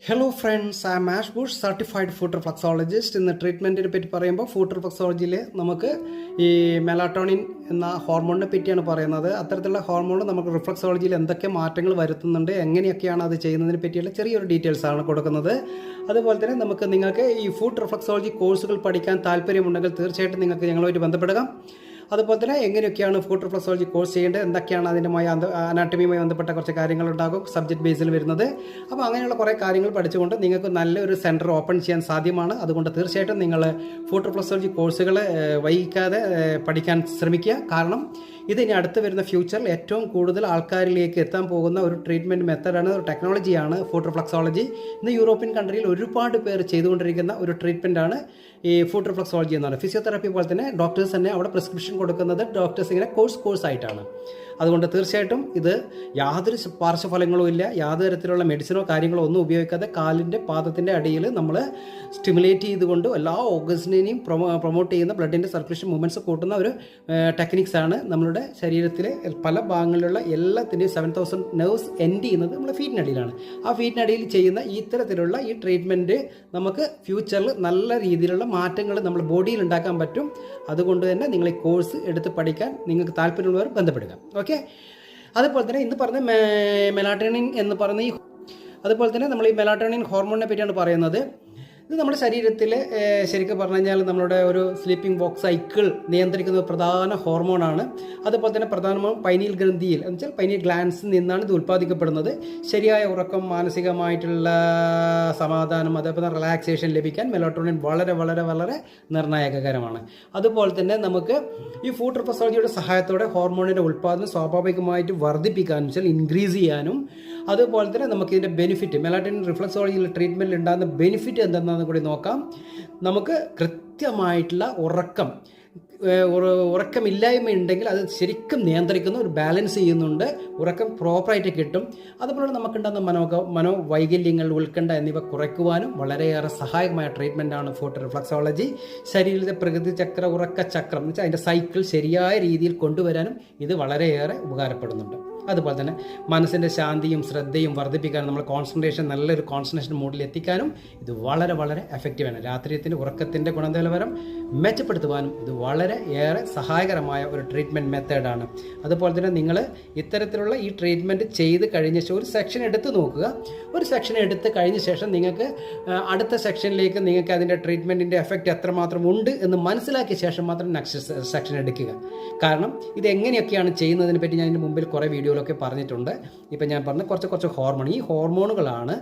Hello friends, I am Ash Bush, certified food reflexologist. ഇന്ന് ട്രീറ്റ്മെൻറ്റിനെ പറ്റി പറയുമ്പോൾ ഫുഡ് റിഫ്ലക്സോളജിയിൽ നമുക്ക് ഈ മെലാറ്റോണിൻ എന്ന ഹോർമോണിനെ പറ്റിയാണ് പറയുന്നത്. അത്തരത്തിലുള്ള ഹോർമോൺ നമുക്ക് റിഫ്ലക്സോളജിയിൽ എന്തൊക്കെ മാറ്റങ്ങൾ വരുത്തുന്നുണ്ട്, എങ്ങനെയൊക്കെയാണ് അത് ചെയ്യുന്നതിനെ പറ്റിയുള്ള ചെറിയൊരു ഡീറ്റെയിൽസ് ആണ് കൊടുക്കുന്നത്. അതുപോലെ തന്നെ നിങ്ങൾക്ക് ഈ ഫുഡ് റിഫ്ലക്സോളജി കോഴ്സുകൾ പഠിക്കാൻ താല്പര്യമുണ്ടെങ്കിൽ തീർച്ചയായിട്ടും നിങ്ങൾക്ക് ഞങ്ങളുമായിട്ട് ബന്ധപ്പെടുക. അതുപോലെ തന്നെ എങ്ങനെയൊക്കെയാണ് ഫുഡ് റിഫ്ലക്സോളജി കോഴ്സ് ചെയ്യേണ്ടത്, എന്തൊക്കെയാണ് അതിൻ്റെമായ അനാട്ടമിയുമായി ബന്ധപ്പെട്ട കുറച്ച് കാര്യങ്ങളുണ്ടാകും സബ്ജക്റ്റ് ബേസിൽ വരുന്നത്. അപ്പോൾ അങ്ങനെയുള്ള കുറേ കാര്യങ്ങൾ പഠിച്ചുകൊണ്ട് നിങ്ങൾക്ക് നല്ലൊരു സെൻറ്റർ ഓപ്പൺ ചെയ്യാൻ സാധ്യമാണ്. അതുകൊണ്ട് തീർച്ചയായിട്ടും നിങ്ങൾ ഫുഡ് റിഫ്ലക്സോളജി കോഴ്സുകൾ വൈകിക്കാതെ പഠിക്കാൻ ശ്രമിക്കുക. കാരണം ഇതിനി അടുത്ത് വരുന്ന ഫ്യൂച്ചറിൽ ഏറ്റവും കൂടുതൽ ആൾക്കാരിലേക്ക് എത്താൻ പോകുന്ന ഒരു ട്രീറ്റ്മെൻറ്റ് മെത്തഡാണ്, ഒരു ടെക്നോളജിയാണ് ഫുഡ് റിഫ്ലക്സോളജി. ഇന്ന് യൂറോപ്യൻ കൺട്രിയിൽ ഒരുപാട് പേർ ചെയ്തുകൊണ്ടിരിക്കുന്ന ഒരു ട്രീറ്റ്മെൻറ്റാണ് ഈ ഫുഡ് റിഫ്ലക്സോളജി എന്നാണ്. ഫിസിയോതെറാപ്പി പോലെ തന്നെ ഡോക്ടേഴ്സ് തന്നെ അവിടെ പ്രിസ്ക്രിപ്ഷൻ കൊടുക്കുന്നത് ഡോക്ടേഴ്സ് ഇങ്ങനെ കോഴ്സായിട്ടാണ്. അതുകൊണ്ട് തീർച്ചയായിട്ടും ഇത് യാതൊരു പാർശ്വഫലങ്ങളും ഇല്ല. യാതൊരു തരത്തിലുള്ള മെഡിസിനോ കാര്യങ്ങളോ ഒന്നും ഉപയോഗിക്കാതെ കാലിൻ്റെ പാദത്തിൻ്റെ അടിയിൽ നമ്മൾ സ്റ്റിമുലേറ്റ് ചെയ്തുകൊണ്ട് എല്ലാ ഓർഗൻസിനെയും പ്രൊമോട്ട് ചെയ്യുന്ന ബ്ലഡിൻ്റെ സർക്കുലേഷൻ മൂവ്മെൻറ്റ്സ് കൂട്ടുന്ന ഒരു ടെക്നിക്സാണ്. നമ്മളുടെ ശരീരത്തിലെ പല ഭാഗങ്ങളിലുള്ള എല്ലാത്തിൻ്റെയും 7000 നെർവ്സ് എൻഡ് ചെയ്യുന്നത് നമ്മുടെ ഫീറ്റിനടിയിലാണ്. ആ ഫീറ്റിനടിയിൽ ചെയ്യുന്ന ഇത്തരത്തിലുള്ള ഈ ട്രീറ്റ്മെൻറ്റ് നമുക്ക് ഫ്യൂച്ചറിൽ നല്ല രീതിയിലുള്ള മാറ്റങ്ങൾ നമ്മുടെ ബോഡിയിൽ ഉണ്ടാക്കാൻ പറ്റും. അതുകൊണ്ട് തന്നെ നിങ്ങൾ ഈ കോഴ്സ് എടുത്ത് പഠിക്കാൻ നിങ്ങൾക്ക് താല്പര്യമുള്ളവർ ബന്ധപ്പെടുക. ഓക്കെ. അതുപോലെ തന്നെ ഇന്ന് പറഞ്ഞ മെലാറ്റോണിൻ എന്ന് പറയുന്ന അതുപോലെ തന്നെ നമ്മൾ ഈ മെലാറ്റോണിൻ ഹോർമോണിനെ പറ്റിയാണ് പറയുന്നത്. ഇത് നമ്മുടെ ശരീരത്തിൽ ശരിക്കും പറഞ്ഞു കഴിഞ്ഞാൽ നമ്മളുടെ ഒരു സ്ലീപ്പിംഗ് വോക്ക് സൈക്കിൾ നിയന്ത്രിക്കുന്ന ഒരു പ്രധാന ഹോർമോണാണ്. അതുപോലെ തന്നെ പ്രധാനമായും പൈനിയൽ ഗ്രന്ഥിയിൽ എന്ന് വെച്ചാൽ പൈനിയൽ ഗ്ലാൻഡ്സിൽ നിന്നാണ് ഇത് ഉൽപ്പാദിക്കപ്പെടുന്നത്. ശരിയായ ഉറക്കം, മാനസികമായിട്ടുള്ള സമാധാനം, അതേപോലെ റിലാക്സേഷൻ ലഭിക്കാൻ മെലാറ്റോണിൻ വളരെ വളരെ വളരെ നിർണായകകരമാണ്. അതുപോലെ തന്നെ നമുക്ക് ഈ ഫുഡ് റിഫ്ലക്സോളജിയുടെ സഹായത്തോടെ ഹോർമോണിൻ്റെ ഉൽപ്പാദനം സ്വാഭാവികമായിട്ട് വർദ്ധിപ്പിക്കാനും വെച്ചാൽ ഇൻക്രീസ് ചെയ്യാനും, അതുപോലെ തന്നെ നമുക്ക് ഇതിൻ്റെ ബെനിഫിറ്റ് മെലാറ്റോണിൻ റിഫ്ലക്സോളജിയിൽ ട്രീറ്റ്മെൻറ്റിൽ ഉണ്ടാകുന്ന ബെനിഫിറ്റ് എന്തെന്നാണ് കൂടി നോക്കാം. നമുക്ക് കൃത്യമായിട്ടുള്ള ഉറക്കമില്ലായ്മ ഉണ്ടെങ്കിൽ അത് ശരിക്കും നിയന്ത്രിക്കുന്ന ഒരു ബാലൻസ് ചെയ്യുന്നുണ്ട്. ഉറക്കം പ്രോപ്പറായിട്ട് കിട്ടും. അതുപോലെ നമുക്കുണ്ടാകുന്ന മനോവൈകല്യങ്ങൾ, ഉത്കണ്ഠ എന്നിവ കുറയ്ക്കുവാനും വളരെയേറെ സഹായകമായ ട്രീറ്റ്മെൻറ്റാണ് ഫുഡ് റിഫ്ലക്സോളജി. ശരീരത്തിലെ പ്രകൃതി ചക്ര, ഉറക്ക ചക്രം എന്ന് വെച്ചാൽ അതിൻ്റെ സൈക്കിൾ ശരിയായ രീതിയിൽ കൊണ്ടുവരാനും ഇത് വളരെയേറെ ഉപകാരപ്പെടുന്നുണ്ട്. അതുപോലെ തന്നെ മനസ്സിൻ്റെ ശാന്തിയും ശ്രദ്ധയും വർദ്ധിപ്പിക്കാനും, നമ്മൾ നല്ലൊരു കോൺസെൻട്രേഷൻ മൂഡിൽ എത്തിക്കാനും ഇത് വളരെ വളരെ എഫക്റ്റീവാണ്. രാത്രിയത്തിൻ്റെ ഉറക്കത്തിൻ്റെ ഗുണനിലവാരം മെച്ചപ്പെടുത്തുവാനും ഇത് വളരെ ഏറെ സഹായകരമായ ഒരു ട്രീറ്റ്മെൻറ്റ് മെത്തേഡാണ്. അതുപോലെ തന്നെ നിങ്ങൾ ഇത്തരത്തിലുള്ള ഈ ട്രീറ്റ്മെൻറ്റ് ചെയ്ത് കഴിഞ്ഞ ശേഷം ഒരു സെക്ഷൻ എടുത്ത് നോക്കുക. ഒരു സെക്ഷൻ എടുത്ത് കഴിഞ്ഞ ശേഷം നിങ്ങൾക്ക് അടുത്ത സെക്ഷനിലേക്ക് നിങ്ങൾക്ക് അതിൻ്റെ ട്രീറ്റ്മെൻറ്റിൻ്റെ എഫക്റ്റ് എത്രമാത്രം ഉണ്ട് എന്ന് മനസ്സിലാക്കിയ ശേഷം മാത്രം നെക്സ്റ്റ് സെക്ഷൻ എടുക്കുക. കാരണം ഇത് എങ്ങനെയൊക്കെയാണ് ചെയ്യുന്നതിനെ പറ്റി ഞാൻ ഇതിന് മുമ്പിൽ കുറേ വീഡിയോയിലൊക്കെ പറഞ്ഞിട്ടുണ്ട്. ഇപ്പം ഞാൻ പറഞ്ഞ കുറച്ച് ഹോർമോൺ, ഈ ഹോർമോണുകളാണ്